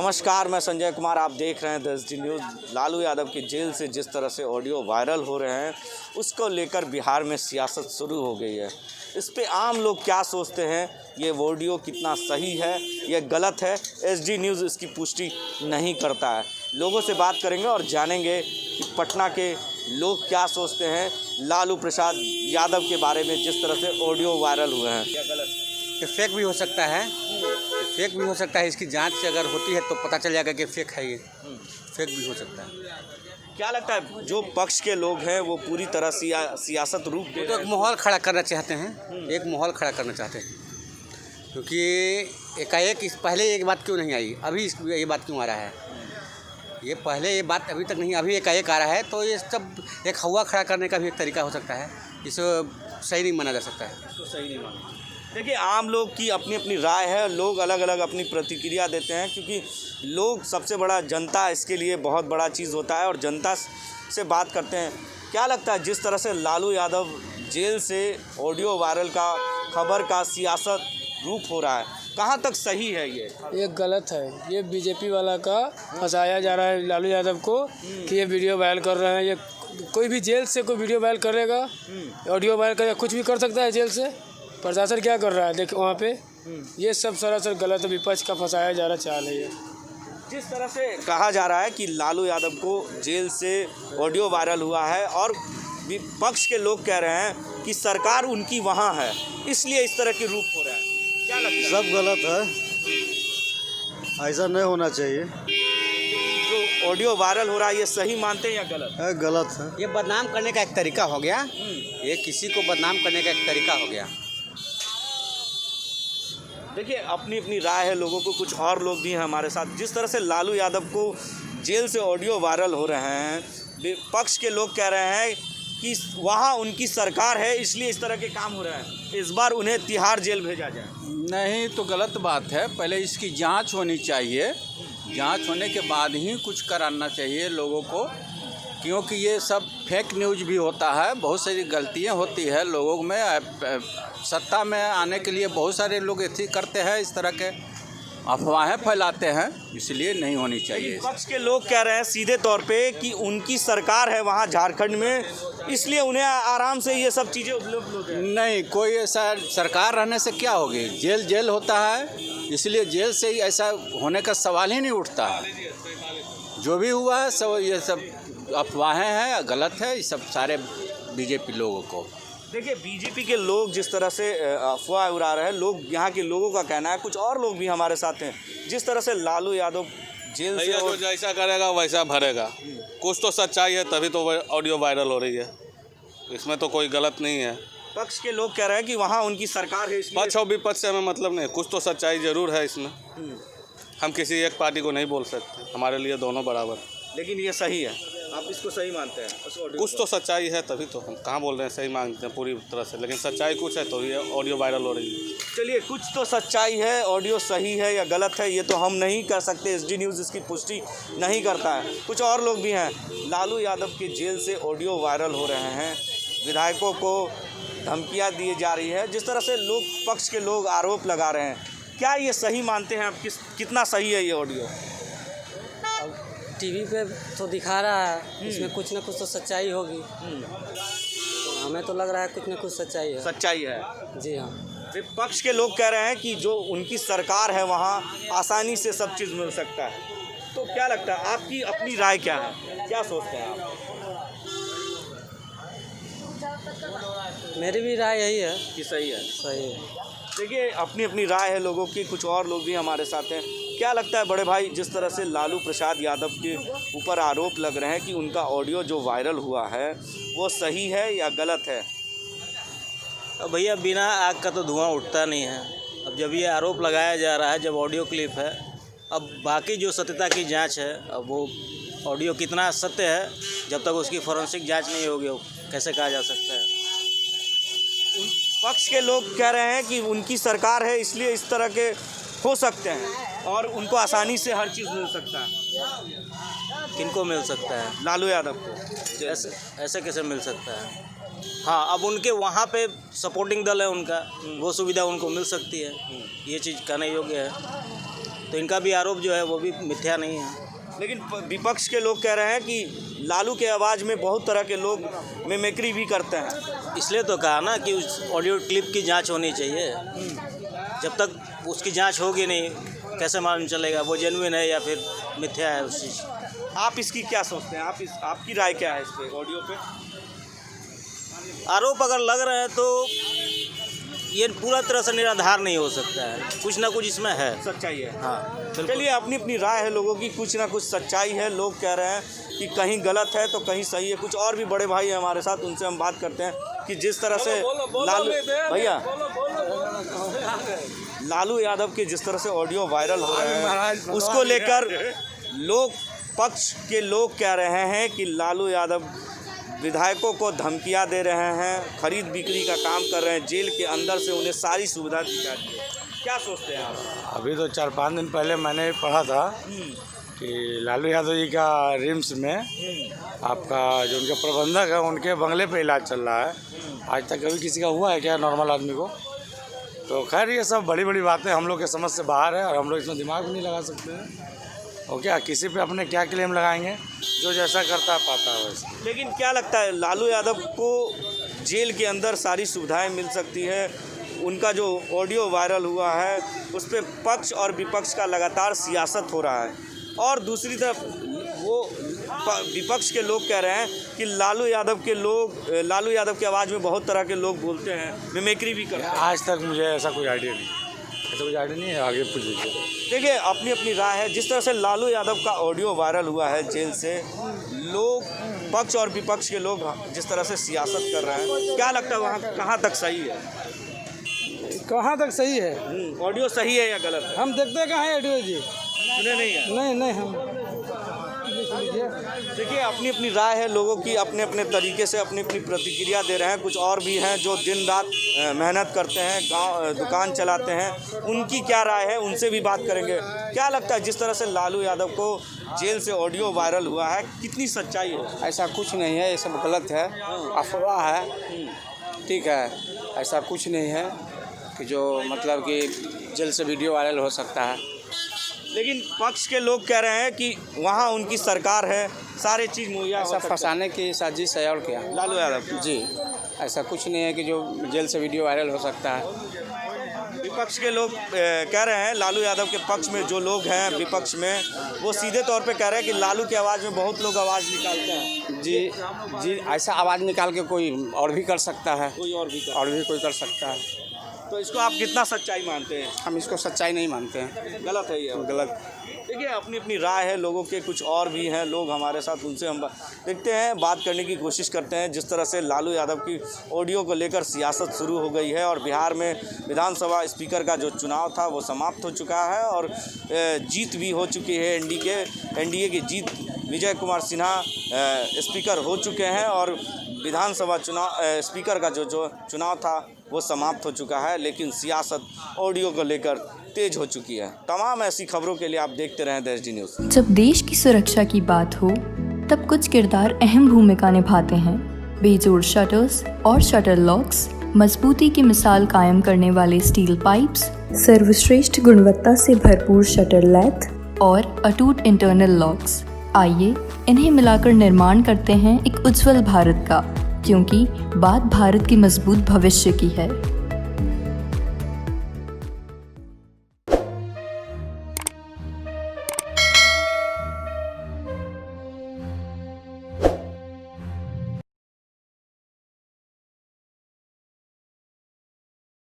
नमस्कार, मैं संजय कुमार। आप देख रहे हैं the SD news. Lalu Yadav की जेल से जिस तरह से ऑडियो वायरल हो रहे हैं, उसको लेकर बिहार में सियासत शुरू हो गई है। इस पे आम लोग क्या सोचते हैं, ये ऑडियो कितना सही है या गलत है, एसडी न्यूज़ इसकी पुष्टि नहीं करता है। लोगों से बात करेंगे और जानेंगे कि पटना के लोग क्या सोचते हैं लालू प्रसाद यादव के बारे में जिस तरह से ऑडियो वायरल हुए हैं। क्या गलत है? कि फेक भी हो सकता है, फेक भी हो सकता है। इसकी जांच अगर होती है तो पता चल जाएगा कि फेक है ये, फेक भी हो सकता है। क्या लगता है जो पक्ष के लोग हैं वो पूरी तरह सियासत रूप दे तो एक माहौल खड़ा करना चाहते हैं, एक माहौल खड़ा करना चाहते हैं, क्योंकि एकाएक पहले एक बात क्यों नहीं आई, अभी ये बात क्यों आ रहा है? ये पहले ये बात अभी तक नहीं, अभी एकाएक आ रहा है। तो ये सब एक हवा खड़ा करने का भी एक तरीका हो सकता है। इसे सही नहीं माना जा सकता है। इसको सही नहीं माना। देखिए, आम लोग की अपनी अपनी राय है, लोग अलग अलग अपनी प्रतिक्रिया देते हैं, क्योंकि लोग सबसे बड़ा जनता इसके लिए बहुत बड़ा चीज़ होता है और जनता से बात करते हैं। क्या लगता है जिस तरह से लालू यादव जेल से ऑडियो वायरल का खबर का सियासत रूप हो रहा है, कहाँ तक सही है ये गलत है। ये बीजेपी वाला का फंसाया जा रहा है लालू यादव को कि ये वीडियो वायरल कर रहे हैं। ये कोई भी जेल से कोई वीडियो वायरल करेगा, ऑडियो वायरल करेगा, कुछ भी कर सकता है जेल से। प्रशासन क्या कर रहा है देखो वहाँ पे, ये सब सरासर गलत है। विपक्ष का फंसाया जा रहा चाल है ये। जिस तरह से कहा जा रहा है कि लालू यादव को जेल से ऑडियो वायरल हुआ है और विपक्ष के लोग कह रहे हैं कि सरकार उनकी वहाँ है, इसलिए इस तरह के रूप हो रहा है। क्या लगता है? सब गलत है, ऐसा नहीं होना चाहिए। जो ऑडियो वायरल हो रहा है ये सही मानते हैं या गलत है? गलत है। ये बदनाम करने का एक तरीका हो गया, ये किसी को बदनाम करने का एक तरीका हो गया। देखिए, अपनी अपनी राय है लोगों को। कुछ और लोग भी हैं हमारे साथ। जिस तरह से लालू यादव को जेल से ऑडियो वायरल हो रहे हैं, विपक्ष के लोग कह रहे हैं कि वहाँ उनकी सरकार है, इसलिए इस तरह के काम हो रहे हैं। इस बार उन्हें तिहाड़ जेल भेजा जाए। नहीं, तो गलत बात है। पहले इसकी जांच होनी चाहिए, जांच होने के बाद ही कुछ कराना चाहिए लोगों को, क्योंकि ये सब फेक न्यूज़ भी होता है। बहुत सारी गलतियां होती है लोगों में। सत्ता में आने के लिए बहुत सारे लोग ऐसे करते हैं, इस तरह के अफवाहें फैलाते हैं, इसलिए नहीं होनी चाहिए। विपक्ष के लोग कह रहे हैं सीधे तौर पे कि उनकी सरकार है वहाँ झारखंड में, इसलिए उन्हें आराम से ये सब चीज़ें उपलब्ध होती हैं। नहीं, कोई ऐसा सरकार रहने से क्या होगी, जेल जेल होता है, इसलिए जेल से ही ऐसा होने का सवाल ही नहीं उठता है। जो भी हुआ है सब ये सब अफवाहें हैं, गलत है। ये सब सारे बीजेपी लोगों को देखिए, बीजेपी के लोग जिस तरह से अफवाह उड़ा रहे हैं, लोग यहाँ के लोगों का कहना है। कुछ और लोग भी हमारे साथ हैं। जिस तरह से लालू यादव जेल से जो जैसा करेगा वैसा भरेगा। कुछ तो सच्चाई है, तभी तो ऑडियो वायरल हो रही है। इसमें तो कोई गलत नहीं है। पक्ष के लोग कह रहे हैं कि वहाँ उनकी सरकार है, इसलिए पक्ष और विपक्ष से हमें मतलब नहीं। कुछ तो सच्चाई जरूर है इसमें। हम किसी एक पार्टी को नहीं बोल सकते, हमारे लिए दोनों बराबर। लेकिन ये सही है, आप इसको सही मानते हैं? कुछ तो सच्चाई है, तभी तो हम कहाँ बोल रहे हैं सही मानते हैं पूरी तरह से, लेकिन सच्चाई कुछ है तो ये ऑडियो वायरल हो रही है। चलिए, कुछ तो सच्चाई है, ऑडियो सही है या गलत है ये तो हम नहीं कर सकते। एसडी न्यूज़ इसकी पुष्टि नहीं करता है। कुछ और लोग भी हैं। लालू यादव के जेल से ऑडियो वायरल हो रहे हैं, विधायकों को धमकियाँ दी जा रही है। जिस तरह से लोग पक्ष के लोग आरोप लगा रहे हैं, क्या ये सही मानते हैं आप? कितना सही है ये ऑडियो? टीवी पे तो दिखा रहा है, इसमें कुछ ना कुछ तो सच्चाई होगी। हमें तो लग रहा है कुछ ना कुछ सच्चाई है। सच्चाई है, जी हाँ। विपक्ष के लोग कह रहे हैं कि जो उनकी सरकार है वहाँ आसानी से सब चीज़ मिल सकता है। तो क्या लगता है, आपकी अपनी राय क्या है, क्या सोचते हैं आप? मेरी भी राय यही है कि सही है। सही है। देखिए, अपनी अपनी राय है लोगों की। कुछ और लोग भी हमारे साथ हैं। क्या लगता है बड़े भाई, जिस तरह से लालू प्रसाद यादव के ऊपर आरोप लग रहे हैं कि उनका ऑडियो जो वायरल हुआ है वो सही है या गलत है? अब भैया, बिना आग का तो धुआं उठता नहीं है। अब जब ये आरोप लगाया जा रहा है, जब ऑडियो क्लिप है, अब बाकी जो सत्यता की जांच है, अब वो ऑडियो कितना सत्य है, जब तक उसकी फॉरेंसिक जांच नहीं होगी कैसे कहा जा सकता है? पक्ष के लोग कह रहे हैं कि उनकी सरकार है, इसलिए इस तरह के हो सकते हैं और उनको आसानी से हर चीज़ मिल सकता है। किनको मिल सकता है? लालू यादव को। ऐसे कैसे मिल सकता है? हाँ, अब उनके वहाँ पे सपोर्टिंग दल है उनका, वो सुविधा उनको मिल सकती है। ये चीज़ कहने योग्य है। तो इनका भी आरोप जो है वो भी मिथ्या नहीं है। लेकिन विपक्ष के लोग कह रहे हैं कि लालू के आवाज़ में बहुत तरह के लोग मिमिक्री भी करते हैं। इसलिए तो कहा ना कि उस ऑडियो क्लिप की जांच होनी चाहिए। जब तक उसकी जांच होगी नहीं कैसे मालूम चलेगा वो जेन्युइन है या फिर मिथ्या है उस चीज़। आप इसकी क्या सोचते हैं? आपकी राय क्या है इस पे ऑडियो पे? आरोप अगर लग रहे हैं तो ये पूरा तरह से निराधार नहीं हो सकता है, कुछ ना कुछ इसमें है। सच्चाई है। हाँ चलिए, अपनी अपनी राय है लोगों की, कुछ ना कुछ सच्चाई है। लोग कह रहे हैं कि कहीं गलत है तो कहीं सही है। कुछ और भी बड़े भाई हैं हमारे साथ, उनसे हम बात करते हैं कि जिस तरह से लालू यादव के जिस तरह से ऑडियो वायरल हो रहे हैं उसको लेकर लोग पक्ष के लोग कह रहे हैं कि लालू यादव विधायकों को धमकियां दे रहे हैं, खरीद बिक्री का काम कर रहे हैं, जेल के अंदर से उन्हें सारी सुविधा दी जाती है। क्या सोचते हैं आप? अभी तो 4-5 दिन पहले मैंने पढ़ा था कि लालू यादव जी का रिम्स में आपका जो उनके प्रबंधक है उनके बंगले पे इलाज चल रहा है। आज तक कभी किसी का हुआ है क्या नॉर्मल आदमी को? तो खैर ये सब बड़ी बड़ी बातें हम लोग के समझ से बाहर है और हम लोग इसमें दिमाग भी नहीं लगा सकते हैं। और क्या किसी पे अपने क्या क्लेम लगाएंगे? जो जैसा करता पाता है वैसे। लेकिन क्या लगता है लालू यादव को जेल के अंदर सारी सुविधाएं मिल सकती है? उनका जो ऑडियो वायरल हुआ है उस पर पक्ष और विपक्ष का लगातार सियासत हो रहा है और दूसरी तरफ वो विपक्ष के लोग कह रहे हैं कि लालू यादव की आवाज़ में बहुत तरह के लोग बोलते हैं, मिमिक्री भी करते हैं। आज तक मुझे ऐसा कोई आइडिया नहीं है, आगे पूछ लीजिए। देखिए, अपनी अपनी राय है। जिस तरह से लालू यादव का ऑडियो वायरल हुआ है जेल से, लोग पक्ष और विपक्ष के लोग जिस तरह से सियासत कर रहे हैं, क्या लगता है वहाँ कहाँ तक सही है? कहाँ तक सही है? ऑडियो सही है या गलत है? हम देखते कहाँ है ऑडियो जी? सुने नहीं है? नहीं हम देखिए, अपनी अपनी राय है लोगों की, अपने अपने तरीके से अपनी अपनी प्रतिक्रिया दे रहे हैं। कुछ और भी हैं जो दिन रात मेहनत करते हैं, गांव दुकान चलाते हैं, उनकी क्या राय है उनसे भी बात करेंगे। क्या लगता है जिस तरह से लालू यादव को जेल से ऑडियो वायरल हुआ है, कितनी सच्चाई है? ऐसा कुछ नहीं है, ये सब गलत है, अफवाह है। ठीक है, ऐसा कुछ नहीं है कि जो मतलब कि जेल से वीडियो वायरल हो सकता है। लेकिन पक्ष के लोग कह रहे हैं कि वहाँ उनकी सरकार है, सारे चीज़ मुहैया हो ऐसा सकता है। फंसाने की साजिश है और क्या? लालू यादव जी, ऐसा कुछ नहीं है कि जो जेल से वीडियो वायरल हो सकता है। विपक्ष के लोग कह रहे हैं, लालू यादव के पक्ष में जो लोग हैं विपक्ष में, वो सीधे तौर पे कह रहे हैं कि लालू की आवाज़ में बहुत लोग आवाज़ निकालते हैं। जी, ऐसा आवाज़ निकाल के कोई और भी कर सकता है, कोई और भी कोई कर सकता है। तो इसको आप कितना सच्चाई मानते हैं? हम इसको सच्चाई नहीं मानते हैं, गलत है ये? गलत। देखिए, अपनी अपनी राय है लोगों के। कुछ और भी हैं लोग हमारे साथ, उनसे हम देखते हैं, बात करने की कोशिश करते हैं। जिस तरह से लालू यादव की ऑडियो को लेकर सियासत शुरू हो गई है और बिहार में विधानसभा स्पीकर का जो चुनाव था वो समाप्त हो चुका है और जीत भी हो चुकी है एनडीए की जीत। विजय कुमार सिन्हा स्पीकर हो चुके हैं और विधानसभा स्पीकर का जो चुनाव था वो समाप्त हो चुका है। लेकिन सियासत ऑडियो को लेकर तेज हो चुकी है। तमाम ऐसी खबरों के लिए आप देखते रहें देश न्यूज़। जब देश की सुरक्षा की बात हो तब कुछ किरदार अहम भूमिका निभाते हैं। बेजोड़ शटर्स और शटर लॉक्स, मजबूती की मिसाल कायम करने वाले स्टील पाइप्स, सर्वश्रेष्ठ गुणवत्ता से भरपूर शटर लैथ और अटूट इंटरनल लॉक्स। आइए इन्हें मिलाकर निर्माण करते हैं एक उज्जवल भारत का, क्योंकि बात भारत की मजबूत भविष्य की है।